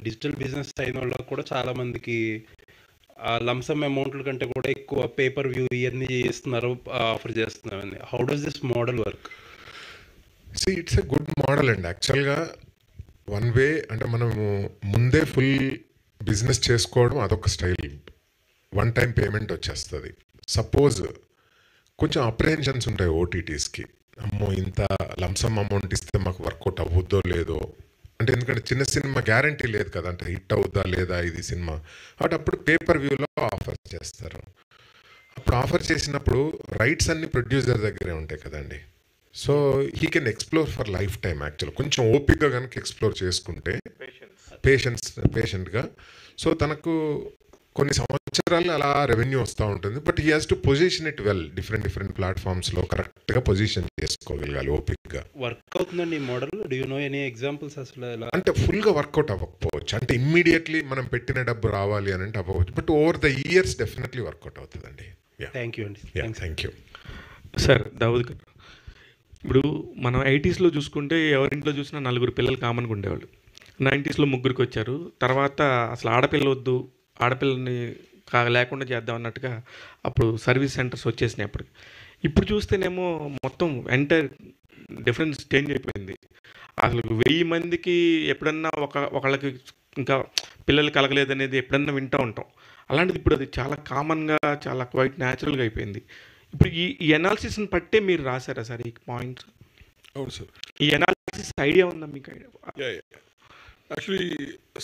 Digital business అయిన వాళ్ళకి కూడా చాలా మందికి లంసమ్ అమౌంట్ల కంటే కూడా ఎక్కువ పేపర్ వ్యూ ఇవన్నీ చేస్తున్నారు, ఆఫర్ చేస్తున్నారు అని. How does this model work? It's a good model అండి. యాక్చువల్గా వన్ వే అంటే మనము ముందే ఫుల్ బిజినెస్ చేసుకోవడం అదొక స్టైల్. వన్ టైం పేమెంట్ వచ్చేస్తుంది. సపోజ్ కొంచెం అప్రహెన్షన్స్ ఉంటాయి ఓటీటీస్కి, అమ్మో ఇంత లంసమ్ అమౌంట్ ఇస్తే మాకు వర్కౌట్ అవ్వద్దో లేదో అంటే, ఎందుకంటే చిన్న సినిమా గ్యారంటీ లేదు కదా, అంటే హిట్ అవుద్దా లేదా ఇది సినిమా. కాబట్టి అప్పుడు పేపర్ వ్యూలో ఆఫర్ చేస్తారు. అప్పుడు ఆఫర్ చేసినప్పుడు రైట్స్ అన్ని ప్రొడ్యూసర్ దగ్గరే ఉంటాయి కదండి. So he can explore for life time. Actual కొంచెం ఓపిక్గా కనుక ఎక్స్ప్లోర్ చేసుకుంటే పేషెంట్గా, సో తనకు కొన్ని సంవత్సరాలు అలా రెవెన్యూ వస్తూ ఉంటుంది. But he has to position it well. Different ప్లాట్ఫామ్స్లో కరెక్ట్గా పొజిషన్ చేసుకోగలగాలి ఓపిక్గా. వర్క్ అవుతుందండి ఈ model? Do you know any examples? అసలు అంటే ఫుల్గా వర్కౌట్ అవ్వకపోవచ్చు, అంటే ఇమ్మీడియట్లీ మనం పెట్టిన డబ్బు రావాలి అని అంటే అవ్వవచ్చు. But over the years definitely work out అవుతుందండి. థ్యాంక్ యూ అండి. Thank you sir. Dawood garu, ఇప్పుడు మనం 80స్లో చూసుకుంటే ఎవరింట్లో చూసినా 4 పిల్లలు కామన్గా ఉండేవాళ్ళు. 90స్లో 3కి వచ్చారు. తర్వాత అసలు ఆడపిల్ల వద్దు, ఆడపిల్లని లేకుండా చేద్దాం అన్నట్టుగా అప్పుడు సర్వీస్ సెంటర్స్ వచ్చేసినాయి అప్పటికి. ఇప్పుడు చూస్తేనేమో మొత్తం ఎంటైర్ డిఫరెన్స్ చేంజ్ అయిపోయింది. అసలు 1000 మందికి ఎప్పుడన్నా ఒకళ్ళకి ఇంకా పిల్లలు కలగలేదనేది ఎప్పుడన్నా వింటూ ఉంటాం. అలాంటిది ఇప్పుడు అది చాలా కామన్గా, చాలా క్వైట్ న్యాచురల్గా అయిపోయింది. ఇప్పుడు ఈ అనాలిసిస్ని పట్టే మీరు రాశారా సార్ ఈ పాయింట్స్? అవును సార్. ఈ అనాలిసిస్ ఐడియా ఉందా మీకు? యాక్చువల్లీ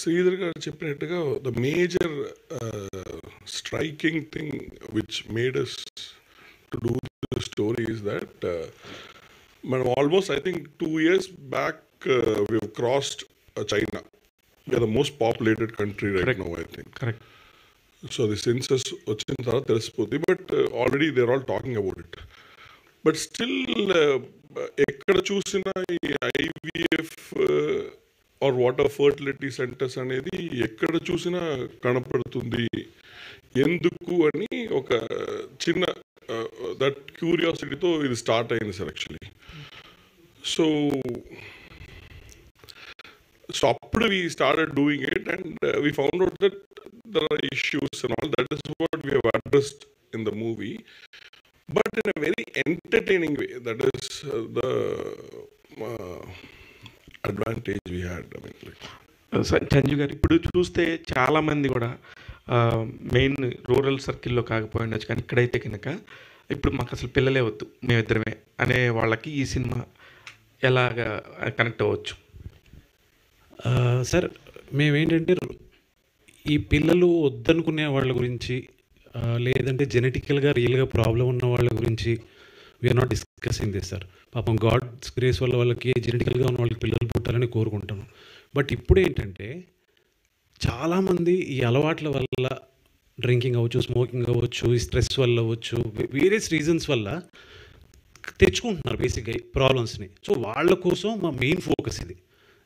శ్రీధర్ గారు చెప్పినట్టుగా the major striking thing which made us to do the story is that మనం almost I think 2 years back we have crossed China. We are the most populated country right now I think. Correct. So the census వచ్చిన తర్వాత తెలిసిపోతుంది. But already they are all talking about it. But still ఎక్కడ చూసినా ఈ IVF or water fertility centres అనేది ఎక్కడ చూసినా కనపడుతుంది. ఎందుకు అని ఒక చిన్న దట్ క్యూరియాసిటీతో ఇది స్టార్ట్ అయింది సార్ యాక్చువల్లీ. సో అప్పుడు we started doing it and we found out that there are issues and all. That is what we have addressed in the movie, but in a very entertaining way. That is the advantage we had. I mean, like. Sanjay గారు, ఇప్పుడు చూస్తే చాలామంది కూడా main rural సర్కిల్లో కాకపోయి ఉండొచ్చు, కానీ ఇక్కడైతే కనుక ఇప్పుడు మాకు అసలు పిల్లలే వద్దు, మేమిద్దరమే అనే వాళ్ళకి ఈ సినిమా ఎలాగా కనెక్ట్ అవ్వచ్చు? సార్, మేమేంటంటే ఈ పిల్లలు వద్దనుకునే వాళ్ళ గురించి, లేదంటే జెనెటికల్గా రియల్గా ప్రాబ్లం ఉన్న వాళ్ళ గురించి we're not discussing this sir. పాపం గాడ్స్ గ్రేస్ వల్ల వాళ్ళకి జెనెటికల్గా ఉన్న వాళ్ళకి పిల్లలు పుట్టాలని కోరుకుంటాను. బట్ ఇప్పుడు ఏంటంటే చాలామంది ఈ అలవాట్ల వల్ల, డ్రింకింగ్ అవ్వచ్చు, స్మోకింగ్ అవ్వచ్చు, ఈ స్ట్రెస్ వల్ల అవ్వచ్చు, వేరియస్ రీజన్స్ వల్ల తెచ్చుకుంటున్నారు బేసిక్గా ప్రాబ్లమ్స్ని. సో వాళ్ళ కోసం మా మెయిన్ ఫోకస్ ఇది.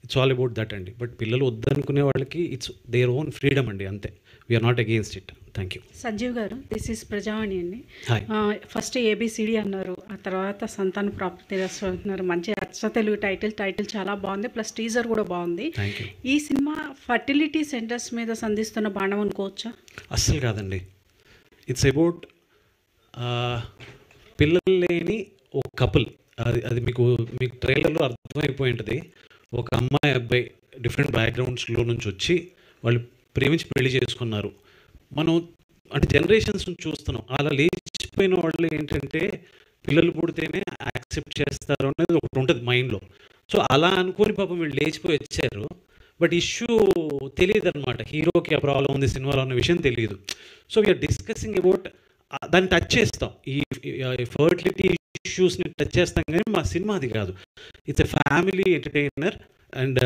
ఇట్స్ ఆల్ అబౌట్ దట్ అండి. బట్ పిల్లలు వద్దనుకునే వాళ్ళకి ఇట్స్ దేర్ ఓన్ ఫ్రీడమ్ అండి, అంతే. We're not against it. Thank you. Sanjeev garu, this is ప్రజావాణి అండి. హాయ్. ఫస్ట్ ఏబిసిడి అన్నారు, ఆ తర్వాత సంతాన ప్రాప్తి రసం అంటున్నారు. మంచి అచ్చ తెలుగు టైటిల్ చాలా బాగుంది, ప్లస్ టీజర్ కూడా బాగుంది. Thank you. ఈ సినిమా ఫర్టిలిటీ సెంటర్స్ మీద సంధిస్తున్న బాణం అనుకోవచ్చా? అస్సలు కాదండి. ఇట్స్ అబౌట్ పిల్లలు లేని ఒక కపుల్. అది మీకు ట్రైలర్లో అర్థమైపోయి ఉంటుంది. ఒక అమ్మాయి అబ్బాయి డిఫరెంట్ బ్యాక్గ్రౌండ్స్లో నుంచి వచ్చి వాళ్ళు ప్రేమించి పెళ్లి చేసుకున్నారు. మనం అంటే జనరేషన్స్ నుంచి చూస్తున్నాం. అలా లేచిపోయిన వాళ్ళు ఏంటంటే పిల్లలు పుడితేనే యాక్సెప్ట్ చేస్తారు అనేది ఒకటి ఉంటుంది మైండ్లో. సో అలా అనుకొని పాపం వీళ్ళు లేచిపోయి వచ్చారు. బట్ ఇష్యూ తెలియదు అనమాట. హీరోకి ఆ ప్రాబ్లం ఉంది సినిమాలో అన్న విషయం తెలియదు. సో వీఆర్ డిస్కసింగ్ అబౌట్ దాన్ని టచ్ చేస్తాం. ఈ ఫర్టిలిటీ ఇష్యూస్ని టచ్ చేస్తాం, కానీ మా సినిమా అది కాదు. It's a family entertainer and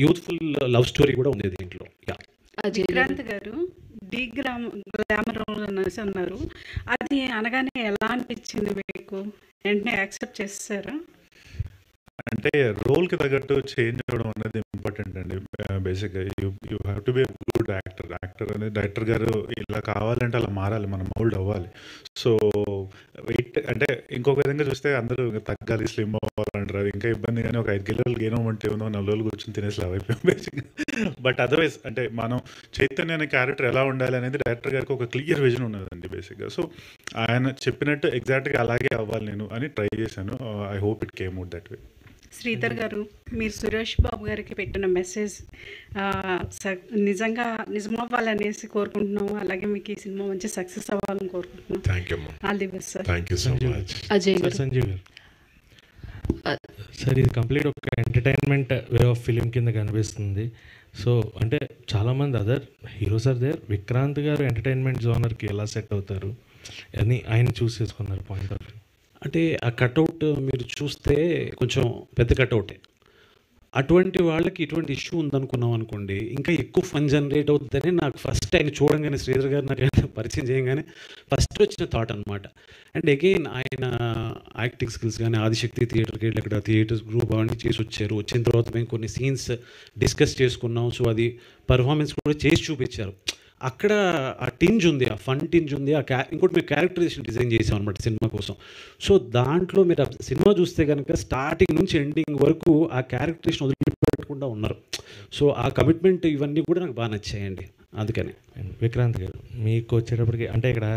youthful love story కూడా ఉంది దీంట్లో. విక్రాంత్ గారు, గ్లామర్ అనేసి అన్నారు. అది అనగానే ఎలా అనిపించింది మీకు? వెంటనే యాక్సెప్ట్ చేస్తారా? అంటే రోల్కి తగ్గట్టు చేంజ్ అవ్వడం అనేది ఇంపార్టెంట్ అండి. బేసిక్గా you have to be good actor అనేది డైరెక్టర్ గారు ఇలా కావాలంటే అలా మారాలి, మనం మౌల్డ్ అవ్వాలి. సో వెయిట్ అంటే ఇంకొక విధంగా చూస్తే అందరూ తగ్గాలి, స్లిమ్ అవ్వాలంటారు, అది ఇంకా ఇబ్బంది. కానీ ఒక 5 కిలోలు గెయిన్ అవ్వమంటే ఏమో 4 రోజులు కూర్చొని తినేసి లావ్ అయిపోయాం బేసిక్గా. బట్ అదర్వైజ్ అంటే మనం చైతన్య అనే క్యారెక్టర్ ఎలా ఉండాలి అనేది డైరెక్టర్ గారికి ఒక క్లియర్ విజన్ ఉన్నదండి బేసిక్గా. సో ఆయన చెప్పినట్టు ఎగ్జాక్ట్గా అలాగే అవ్వాలి నేను అని ట్రై చేశాను. I hope it came out that way. Sridhar గారు, మీరు సురేష్ బాబు గారికి పెట్టిన మెసేజ్ నిజంగా నిజమవ్వాలనేసి కోరుకుంటున్నాము. అలాగే మీకు ఈ సినిమా మంచి సక్సెస్ అవ్వాలని కోరుకుంటున్నాం. Thank you. All the best sir. Thank you so much. Ajay sir గారు. సంజీవ్ గారు, సార్ ఇది కంప్లీట్ ఒక ఎంటర్టైన్మెంట్ వే ఆఫ్ ఫిలిం కింద కనిపిస్తుంది. సో అంటే చాలామంది other heroes are there, Vikrant garu entertainment జోనర్కి ఎలా సెట్ అవుతారు అని ఆయన చూస్ చేసుకున్నారు పాయింట్ ఆఫ్ వ్యూ. అంటే ఆ కట్అవుట్ మీరు చూస్తే కొంచెం పెద్ద కట్అవుటే. అటువంటి వాళ్ళకి ఇటువంటి ఇష్యూ ఉందనుకున్నాం అనుకోండి, ఇంకా ఎక్కువ ఫన్ జనరేట్ అవుతుందని నాకు ఫస్ట్ ఆయన చూడంగానే, శ్రీధర్ గారు నాకు పరిచయం చేయగానే ఫస్ట్ వచ్చిన థాట్ అనమాట. అండ్ అగైన్ ఆయన యాక్టింగ్ స్కిల్స్ కానీ ఆదిశక్తి థియేటర్కి వెళ్ళి అక్కడ థియేటర్స్ గ్రూప్ అవన్నీ చేసి వచ్చారు. వచ్చిన తర్వాత మేము కొన్ని సీన్స్ డిస్కస్ చేసుకున్నాం. సో అది పర్ఫార్మెన్స్ కూడా చేసి చూపించారు. అక్కడ ఆ టింజ్ ఉంది, ఆ ఫన్ టింజ్ ఉంది. ఇంకోటి మేము క్యారెక్టరైజేషన్ డిజైన్ చేసాం అనమాట సినిమా కోసం. సో దాంట్లో మీరు ఆ సినిమా చూస్తే కనుక స్టార్టింగ్ నుంచి ఎండింగ్ వరకు ఆ క్యారెక్టరైజేషన్ వదిలిపెట్టకుండా ఉన్నారు. సో ఆ కమిట్మెంట్ ఇవన్నీ కూడా నాకు బాగా నచ్చాయండి. అందుకని విక్రాంత్ గారు మీకు వచ్చేటప్పటికి అంటే ఇక్కడ